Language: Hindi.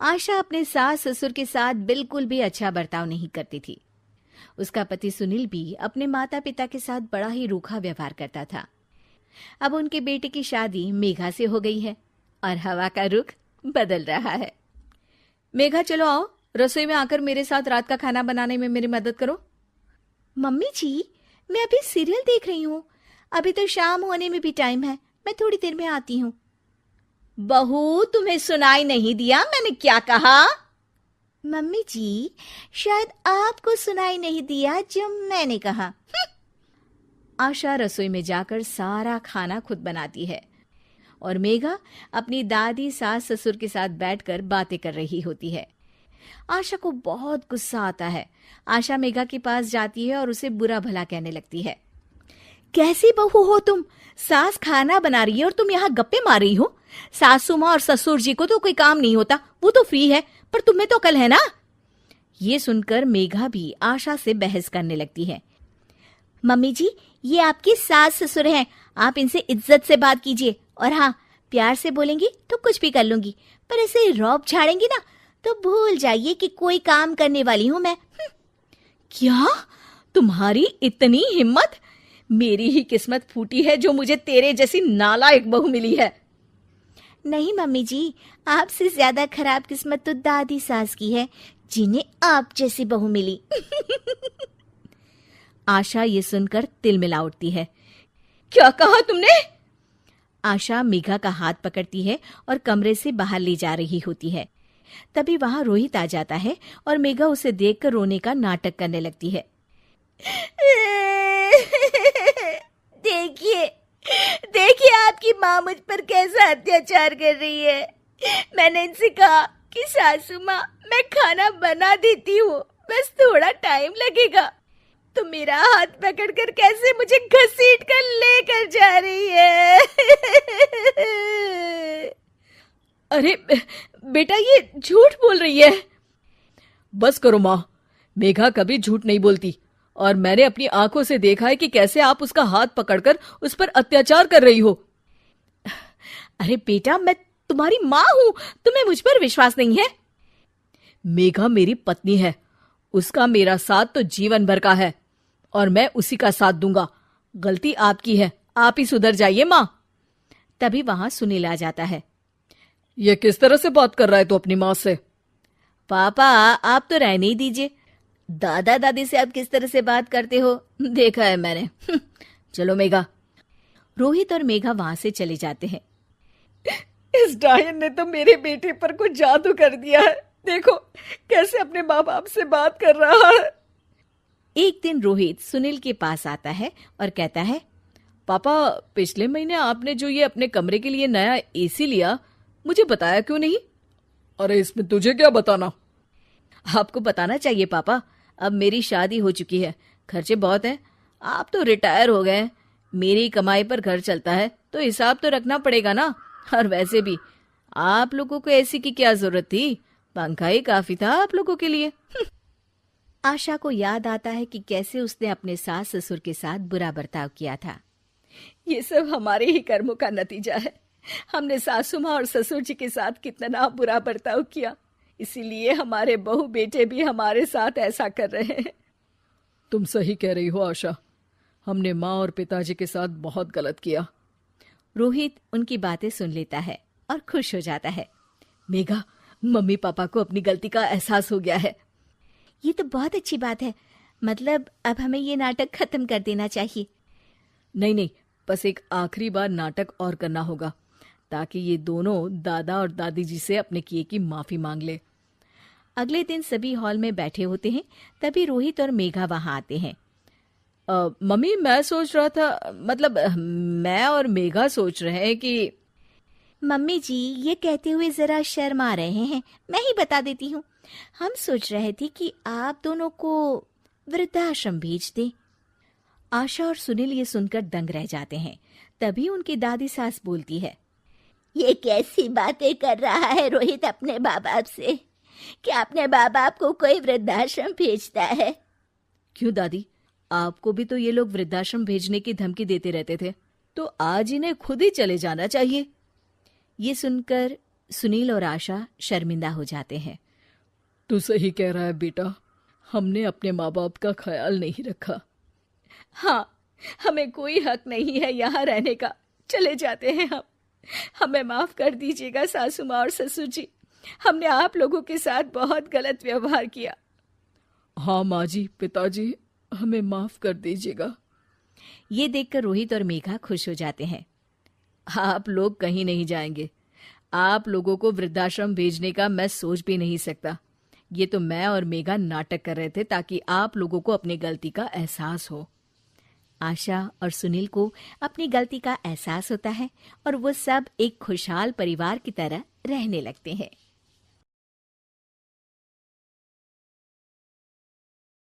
आशा अपने सास ससुर के साथ बिल्कुल भी अच्छा बर्ताव नहीं करती थी। उसका पति सुनील भी अपने माता पिता के साथ बड़ा ही रूखा व्यवहार करता था। अब उनके बेटे की शादी मेघा से हो गई है और हवा का रुख बदल रहा है। मेघा, चलो आओ, रसोई में आकर मेरे साथ रात का खाना बनाने में मेरी मदद करो। मम्मी जी, मैं अभी सीरियल देख रही हूँ। अभी तो शाम होने में भी टाइम है, मैं थोड़ी देर में आती हूँ। बहू, तुम्हें सुनाई नहीं दिया मैंने क्या कहा? मम्मी जी, शायद आपको सुनाई नहीं दिया जो मैंने कहा। आशा रसोई में जाकर सारा खाना खुद बनाती है और मेघा अपनी दादी सास ससुर के साथ बैठकर बातें कर रही होती है। आशा को बहुत गुस्सा आता है। आशा मेघा के पास जाती है और उसे बुरा भला कहने लगती है। कैसी बहू हो तुम? सास खाना बना रही है और तुम यहाँ गप्पे मार रही हो। सासू माँ और ससुर जी को तो कोई काम नहीं होता, वो तो फ्री है, पर तुम्हें तो अकल है ना। ये सुनकर मेघा भी आशा से बहस करने लगती है। मम्मी जी, ये आपकी सास ससुर हैं, आप इनसे इज्जत से बात कीजिए। और हाँ, प्यार से बोलेंगी तो कुछ भी कर लूंगी, पर ऐसे रौब झाड़ेंगी ना तो भूल जाइए कि कोई काम करने वाली हूं मैं। क्या? तुम्हारी इतनी हिम्मत? मेरी ही किस्मत फूटी है जो मुझे तेरे जैसी नालायक बहू मिली है। नहीं मम्मी जी, आपसे ज्यादा खराब किस्मत तो दादी सास की है, जिन्हें आप जैसी बहू मिली। आशा ये सुनकर तिलमिला उठती है। क्या कहा तुमने? आशा मेघा का हाथ पकड़ती है और कमरे से बाहर ले जा रही होती है। तभी वहां रोहित आ जाता है और मेघा उसे देखकर रोने का नाटक करने लगती है। देखिए देखिए, आपकी माँ मुझ पर कैसा अत्याचार कर रही है। मैंने इनसे कहा कि सासू माँ, मैं खाना बना देती हूँ, बस थोड़ा टाइम लगेगा, तो मेरा हाथ पकड़कर कैसे मुझे घसीट कर लेकर जा रही है। अरे बेटा, ये झूठ बोल रही है। बस करो माँ, मेघा कभी झूठ नहीं बोलती और मैंने अपनी आंखों से देखा है कि कैसे आप उसका हाथ पकड़कर उस पर अत्याचार कर रही हो। अरे बेटा, मैं तुम्हारी माँ हूं, तुम्हें मुझ पर विश्वास नहीं है? मेघा मेरी पत्नी है, उसका मेरा साथ तो जीवन भर का है और मैं उसी का साथ दूंगा। गलती आपकी है, आप ही सुधर जाइए माँ। तभी वहां सुनील आ जाता है। ये किस तरह से बात कर रहा है तू अपनी माँ से? पापा, आप तो रहने ही दीजिए। दादा दादी से आप किस तरह से बात करते हो देखा है मैंने। चलो मेघा। रोहित और मेघा वहां से चले जाते हैं। इस डायन ने तो मेरे बेटे पर कुछ जादू कर दिया है, देखो कैसे अपने माँ बाप से बात कर रहा है। एक दिन रोहित सुनील के पास आता है और कहता है, पापा, पिछले महीने आपने जो ये अपने कमरे के लिए नया एसी लिया, मुझे बताया क्यों नहीं? अरे इसमें तुझे क्या बताना? आपको बताना चाहिए पापा, अब मेरी शादी हो चुकी है, खर्चे बहुत हैं, आप तो रिटायर हो गए, मेरी कमाई पर घर चलता है, तो हिसाब तो रखना पड़ेगा ना। और वैसे भी आप लोगों को एसी की क्या जरूरत थी, पंखा ही काफी था आप लोगों के लिए। आशा को याद आता है कि कैसे उसने अपने सास ससुर के साथ बुरा बर्ताव किया था। ये सब हमारे ही कर्मों का नतीजा है। हमने सासू माँ और ससुर जी के साथ कितना बुरा बर्ताव किया, इसीलिए हमारे बहू बेटे भी हमारे साथ ऐसा कर रहे हैं। तुम सही कह रही हो आशा, हमने माँ और पिताजी के साथ बहुत गलत किया। रोहित उनकी बातें सुन लेता है और खुश हो जाता है। मेघा, मम्मी पापा को अपनी गलती का एहसास हो गया है। ये तो बहुत अच्छी बात है, मतलब अब हमें ये नाटक खत्म कर देना चाहिए। नहीं, बस एक आखिरी बार नाटक और करना होगा, ताकि ये दोनों दादा और दादी जी से अपने किए की माफी मांग ले। अगले दिन सभी हॉल में बैठे होते हैं, तभी रोहित और मेघा वहां आते हैं। मम्मी, मैं सोच रहा था, मतलब मैं और मेघा सोच रहे हैं कि। मम्मी जी, ये कहते हुए जरा शर्मा रहे हैं, मैं ही बता देती हूँ। हम सोच रहे थे कि आप दोनों को वृद्धाश्रम भेज दें। आशा और सुनील ये सुनकर दंग रह जाते हैं। तभी उनकी दादी सास बोलती है, ये कैसी बातें कर रहा है रोहित अपने माँ बाप से? क्या अपने माँ बाप को कोई वृद्धाश्रम भेजता है? क्यों दादी, आपको भी तो ये लोग वृद्धाश्रम भेजने की धमकी देते रहते थे, तो आज इन्हें खुद ही चले जाना चाहिए। ये सुनकर सुनील और आशा शर्मिंदा हो जाते हैं। तू सही कह रहा है बेटा, हमने अपने माँ बाप का ख्याल नहीं रखा। हाँ, हमें कोई हक नहीं है यहाँ रहने का, चले जाते हैं हम। हमें माफ कर दीजिएगा सासू माँ और ससुर जी, हमने आप लोगों के साथ बहुत गलत व्यवहार किया। हाँ माँ जी, पिताजी, हमें माफ कर दीजिएगा। ये देखकर रोहित और मेघा खुश हो जाते हैं। आप लोग कहीं नहीं जाएंगे, आप लोगों को वृद्धाश्रम भेजने का मैं सोच भी नहीं सकता। ये तो मैं और मेघा नाटक कर रहे थे ताकि आप लोगों को अपनी गलती का एहसास हो। आशा और सुनील को अपनी गलती का एहसास होता है और वो सब एक खुशहाल परिवार की तरह रहने लगते हैं।